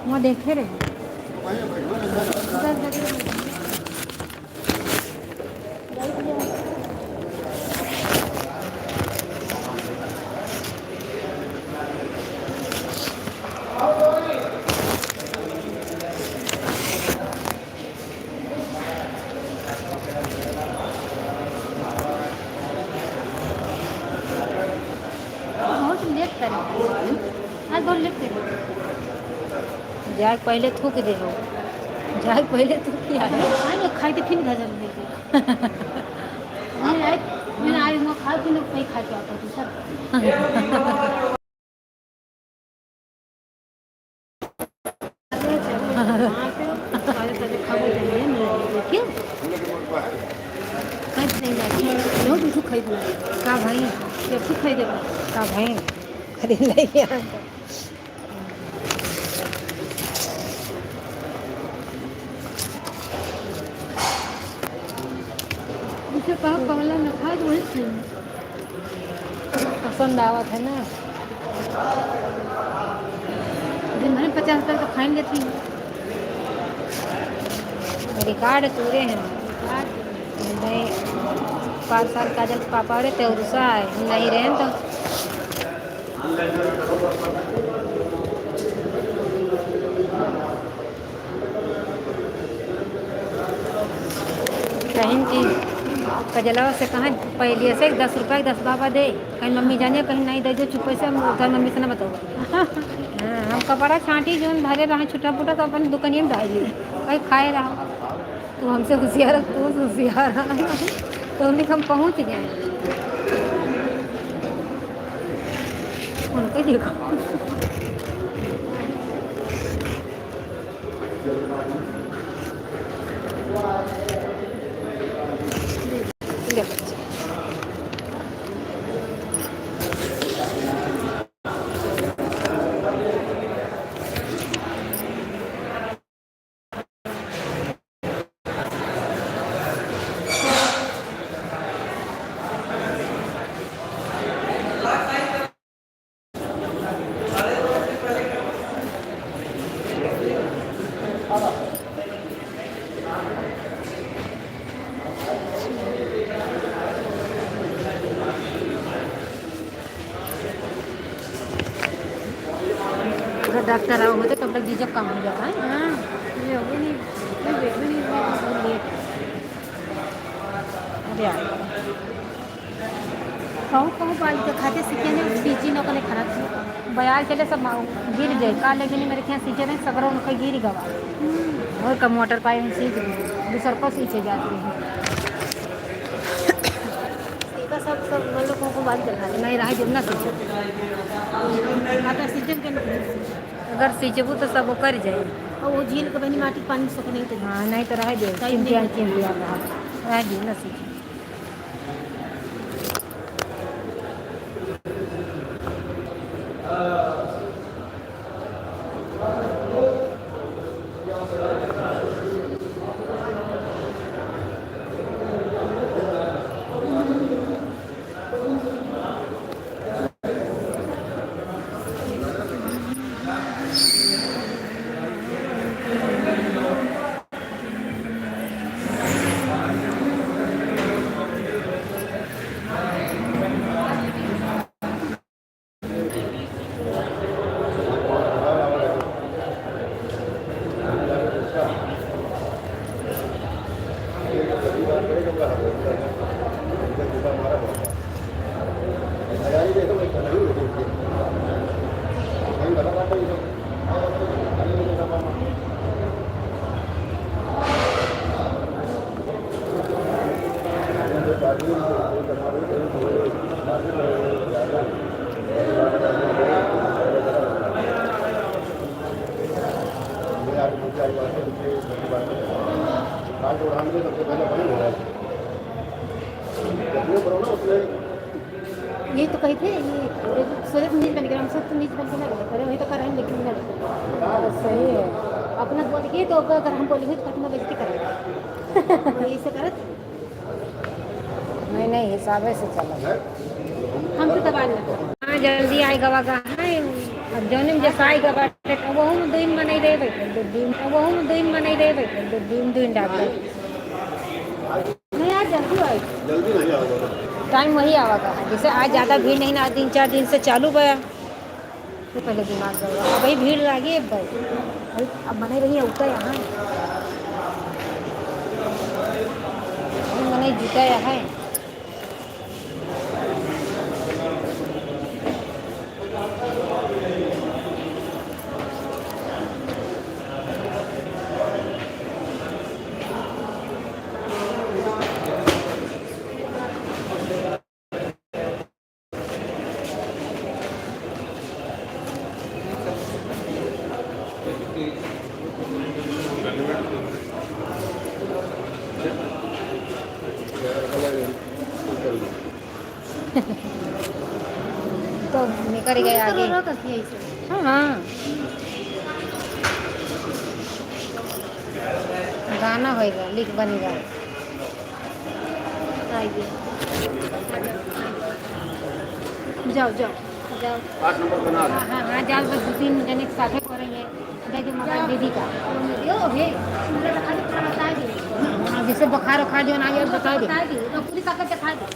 वहाँ देखे रहे बहुत लेट करें आज बहुत लेट करें जाए पहले थूक दे हो जाए पहले थूक किया है खाई तो फिर घर लेके मैं आई मैं खा फिर कहीं खा के आता हूँ सर का भाई जब खाई दे का भाई खरीद ले उसे कहा कमला न खा तो वही पसंद आवत है ना दिन भर 50 रुपये तो खाएंगे थी रिकॉर्ड पूरे हैं नहीं 5 साल का जब पापा रहे थे उर्सा है नहीं रहे तो कहीं की कजलवा से कहाँ पहले से 10 रुपये 10 बाबा दे कहीं मम्मी जाने कहीं नहीं दे दो चुप्पे से हम उधर मम्मी से ना बताओ हाँ हम कपड़ा छाँटी जो धरे रहा छुटा फुटा तो अपन दुकानिए में डाल लिए कहीं खाए रहा तो हमसे होशियार तू होशियार तो हम पहुँच गए उनको देखो डॉक्टर आओ होते तब तक जीजब काम हो जाता है हाँ ये हो नहीं मैं बैठ भी नहीं बहुत लेट अरे यार कहूँ बाल के खाते सीखे नहीं सींची न कने खराब थी बयाल चले सब गिर जाए काले भी नहीं मेरे ख्याल सींचे नहीं सगरों उनका गिर गवा और कम मोटर पाए हैं सीख दूसर को सींचे जाती है सब लोगों को बाल चढ़ा नहीं रहा जितना सींचे सीजन के अगर सींचबू तो सब वो कर जाए और वो झील के बनी माटी पानी सूख नहीं तो हाँ नहीं तो रह दे चिंतिया चिंतिया रह दी ना सींचे ये तो कही थे ये सूरज नीच बन गया हम सब तो नीच बन के ना करे वही तो कर रहे हैं लेकिन नहीं सही है अपना बोल के तो अगर हम बोलेंगे तो कितना बेइज्जती करेंगे ऐसे करत नहीं नहीं हिसाब से चला हम तो दबा हाँ जल्दी आएगा वहाँ अब जौन में जसाई का बाटे वहू में दिन में नहीं देवे दिन वहू में दिन में नहीं देवे दिन दिन डॉक्टर नहीं आज जल्दी आई जल्दी नहीं आएगा टाइम वही आवेगा जैसे आज ज़्यादा भीड़ नहीं ना 3-4 दिन से चालू गया तो पहले दिमाग गया अब वही भीड़ लगी अब भाई अब बने रही उठा यहाँ मैंने जुटा है तो निकल गए आगे हाँ हाँ गाना होएगा लिख बनेगा जाओ जाओ जाओ 8 नंबर बना हाँ हाँ हाँ जाओ बस 2-3 जने साथ में करेंगे जो मोबाइल दीदी का जिससे बुखार उखार जो ना बता दे तो पूरी ताकत दिखा दे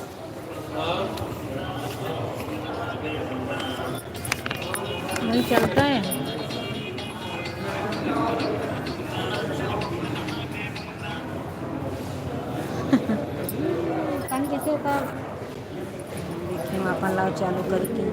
नहीं चलता है पानी कैसे होता देखें अपन लाओ चालू करके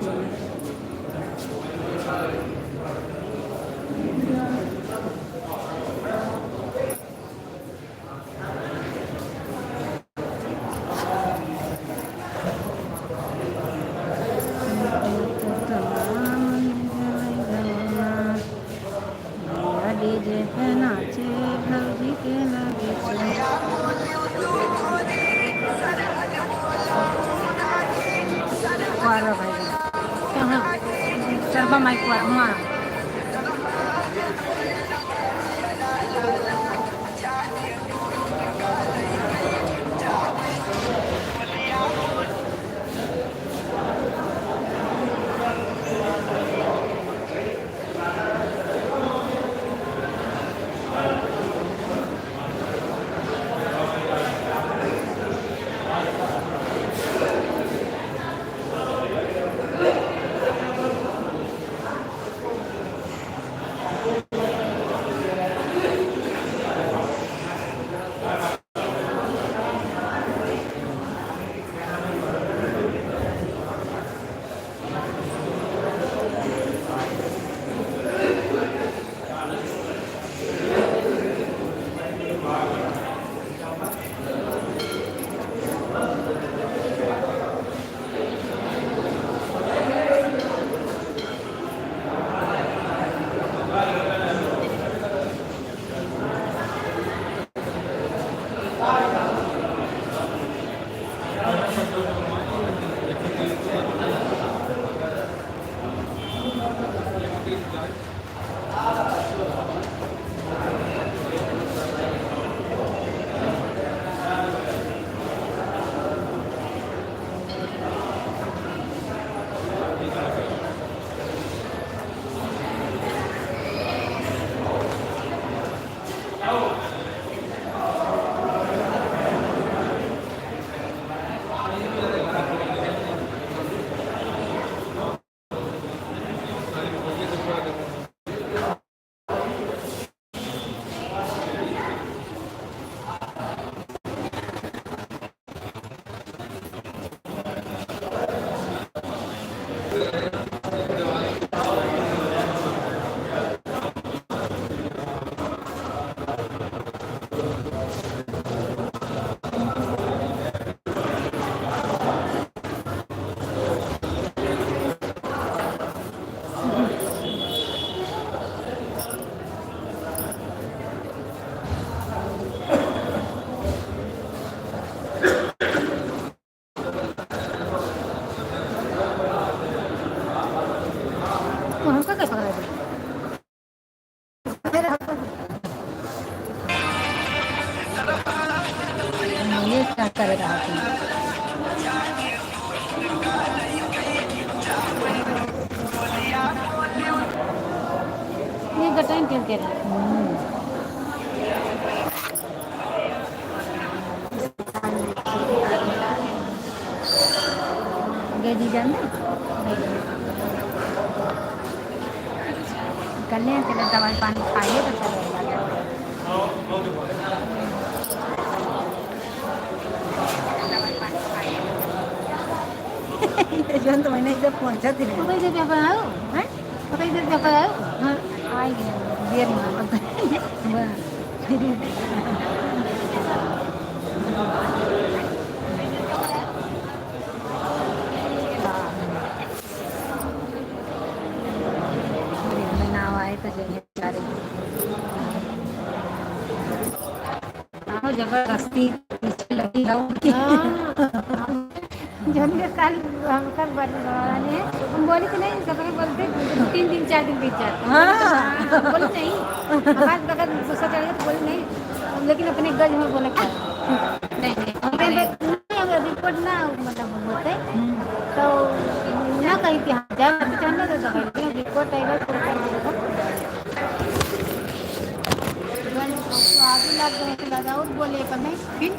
डीजे पे नाचे भौजी के लगे भाई कहाँ सरबा माइक वहाँ तेल गई जाने करने चले दवाई पानी खाइए तो चलेगा जन तो मैंने इधर पहुंचा थी तो इधर पे आयो हैं तो इधर पे आयो हां आई गया देर में तो जबरदस्ती लगी जल्दी कल हम कल बनाने हम बोले कि नहीं सबके बोलते 3 दिन 4 दिन बीत जाते बोले नहीं बात अगर दूसरा चलेगा तो बोले नहीं लेकिन अपने गज में बोले क्या नहीं अगर रिपोर्ट ना मतलब होते तो ना कहीं कि हाँ जाए चलने तो दवाई रिपोर्ट आएगा तो आगे लग गए तो लगा और बोले पर नहीं फिर